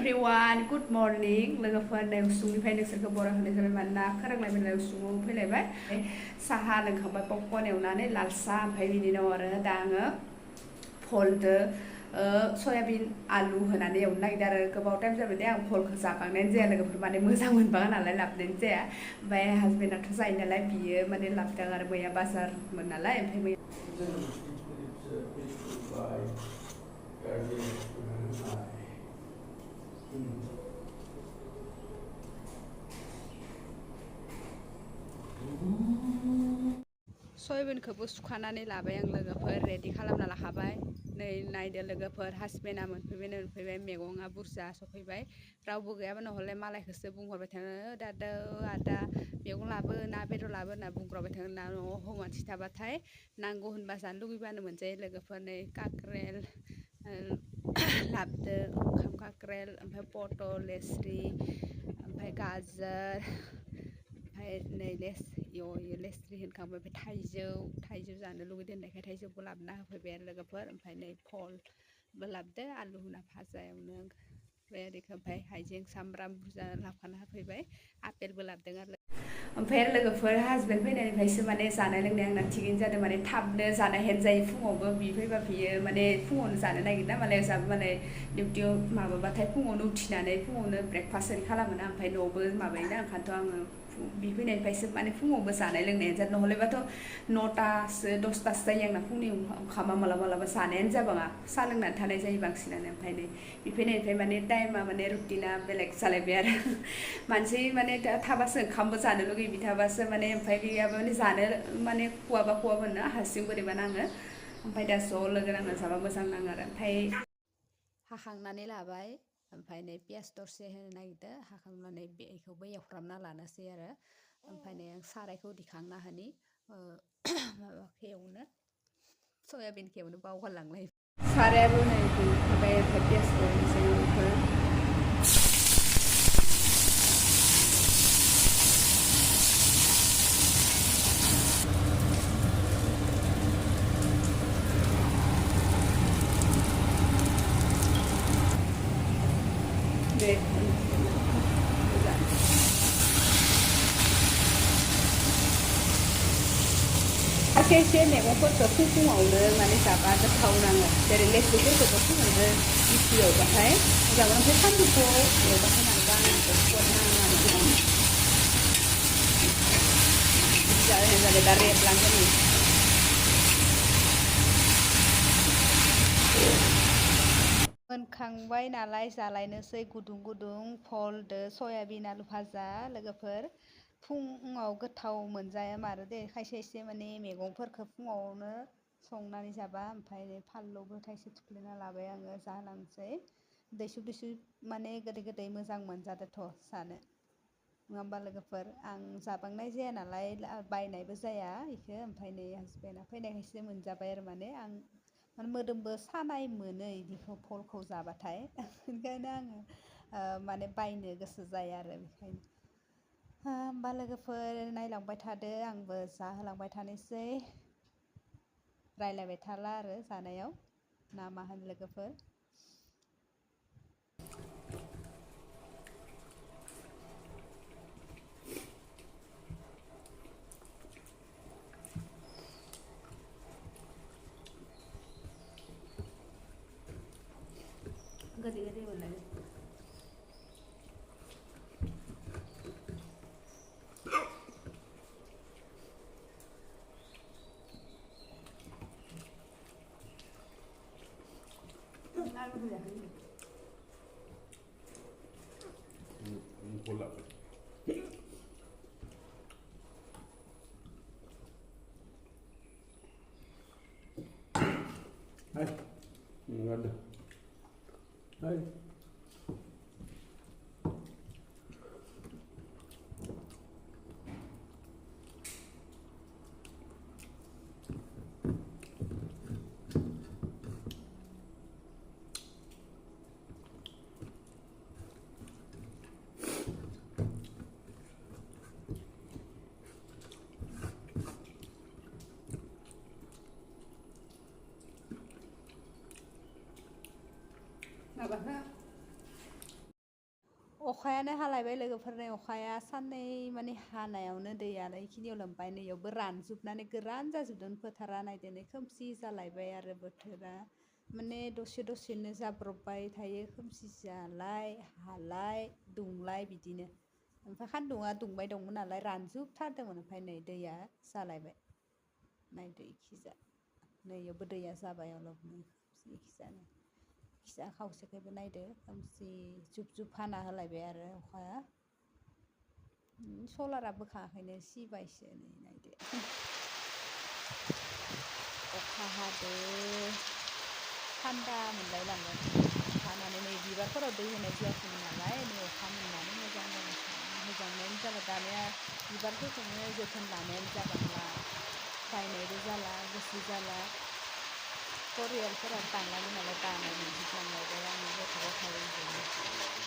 everyone, good morning. लोगोफोर नै उसुंनिफ्राय नोंसोरखौ बराय होनाय जाबाय मानोना खोरोंलायबाय उसुङाव फैलायबाय साहा लोंखांबाय पपकर्न एवनानै लाल साहा ओमफ्राय बिनि उनाव आरो दा आङो भलदो सयाबिन आलु होनानै एवनो नागिरदों आरो गोबाव टाइम जाबाय दे आं भलखौ जाबांनायानो जाया लोगोफोर माने मोजां मोनबाङा नालाय लाबोनायानो जाया ओमफ्राय हासबेन्डआथ' जायो नालाय बियो माने लाबोदों आरो मैया बाजारमोन नालाय ओमफ्राय मैया सयाबिनखौबो सुखानानै लाबाय आं लोगोफोर रेडि खालामना लाखाबाय नै नायदो लोगोफोर हासबेन्डआ मोनफैबाय मैगङा बुरजा सफैबाय रावबो गैयाबानो हले मालायखौसो बुंहरबाय थाङो दादा आदा मैगं लाबो ना बेदर लाबो होनना बुंग्राबाय थाङो ना न'आव मानसि थाबाथाय नांगौ होनबा जानो लुगैबानो मोनजायो लोगोफोर नै काक्रेल लाबदो ओंखाम काक्रेल ओमफ्राय पटल लेस्रि ओमफ्राय गाजर ओमफ्राय नै लेस्रि होनखांबाय ओमफ्राय थाइजौ जानो लुगैदों होननायखाय थाइजौबो लाबोना होफैबाय आरो लोगोफोर ओमफ्राय नै फलबो लाबोदो आलु होना भाजा एवनो ओमफ्राय हाइजें सामब्राम बुरजा लाफाना होफैबाय आपेलबो लाबोदों आरो ओमफ्राय लोगोफोर हासबेन्ड फैनायनिफ्रायसो माने जानाय लोंनाय आंना थिगैनो जादों माने थाबनो जानाय हेल्प जायो फुङावबो फैबा बियो माने फुङावनो जानो नागिरना मालाय जाबो माने डिउटियाव माबाबाथाय फुङावनो उथिनानै फुङावनो ब्रेकफास्ट ओरै खालामोना ओमफ्राय न'आवबो माबायोना ओंखायनोथ' आङो फैनायनिफ्रायसो माने फुङावबो जानाय लोंनायानो जादों नहलेबाथ' 9टासो 10टासो जायो आंना फुंनि ओंखामा मालाबा जानायानो जाबाङा साहा लोंनानै थानाय जायो बांसिनानो ओमफ्राय नै फैनायनिफ्राय माने टाइमा माने रुटिना बेलेग जालायबाय आरो मानसि माने थाबासो ओंखामबो जानो लुगैयो बिथाबासो माने ओमफ्राय गैयाबा माने जानो माने खुवाबा मोनो हारसिं बोरैबा नाङो ओमफ्राय दा ज' लोगो नांना जाबा मोजां नाङो आरो ओमफ्राय हाखांनानै लाबाय ओमफ्राय नै पियास दरसे होनो नागिरदों हाखांनानै बेखौबो एवफ्रामना लानोसै आरो ओमफ्राय नै आं सारायखौ दिखांना होनि माबाखौ एवनो सयाबिनखौ एवनो बावगारलांलाय सारायाबो नै दुंखाबाय ओमफ्राय पियासखौ एसे मैगंफोरखौ फुङावनो माने जाबा गोथाव नाङो जेरै लेस्रिफोरखौबो फुङावनो गिसि एवबाथाय मोजां ओमफ्राय सानजौफुआव एवबाथाय मानोबा आंखौ सुवाद नाङा जाबाय दा रेबलांगोन मोनखांबाय नालाय जालायनोसै गुदुं भलदो सयाबिन आलु भाजा लोगोफोर फुङाव गोथाव मोनजाया मारो दे खायसे माने मैगंफोरखौ फुङावनो संनानै जाबा ओमफ्राय फानलुबो थाइसे थुफ्लेना लाबाय आङो जालांसै दैसु माने गोदै मोजां मोनजादोंथ' जानो नङा होमबा लोगोफोर आं जाबांनाय जाया नालाय बायनायबो जाया बेखौ ओमफ्राय नै हासबेन्डआ फैनायखायसो मोनजाबाय आरो माने आं माने मोदोमबो सानाय मोनो बिदिखौ भलखौ जाबाथाय ओंखायनो आङो माने बायनो गोसो जाया आरो बेखायनो होमबा लोगोफोर नायलांबाय थादो आंबो जाहोलांबाय थानोसै रायलायबाय थाला आरो जानायाव ना मा होनो लोगोफोर गोदै मोनलाय Hai, nggak ada. Hai. Nggak apa-apa. अखायानो हालायबाय लोगोफोरनि अखाया साननै माने हानायावनो दैयानो इखिनियाव लोमबाय नैयावबो रानजोबनानै गोरान जाजोबदों फोथारा नायदिनै खोमसि जालायबाय आरो बोथोरा माने दसेनो जाब्रबबाय थायो खोमसि जालाय हालाय दुंलाय बिदिनो ओमफ्राय सान्दुङा दुंबाय दंमोन नालाय रानजोबथारदोंमोन ओमफ्राय नै दैया जालायबाय नायदो इखिजा नैयावबो दैया जाबाय अलपनो इखिजानो खिजा खावसेखैबो नायदो खोमसि जुब जुब हाना होलायबाय आरो अखाया सलारा बोखाङाखैनो सिबायसो नै नायदो अखा हादो थान्दा मोनलाय लांबाय हानानै नै बिबारफोराव दै होनाय जायाखैमोन नालाय नै अखा मोननानै मोजाङैनो जाबाय दानिया बिबारफोरखौनो जोथोन लानायानो जाबांला गायनायबो जाला गोसो जाला परियालफोरा बांलाङो नालाय बानाय मोनजोबलाङो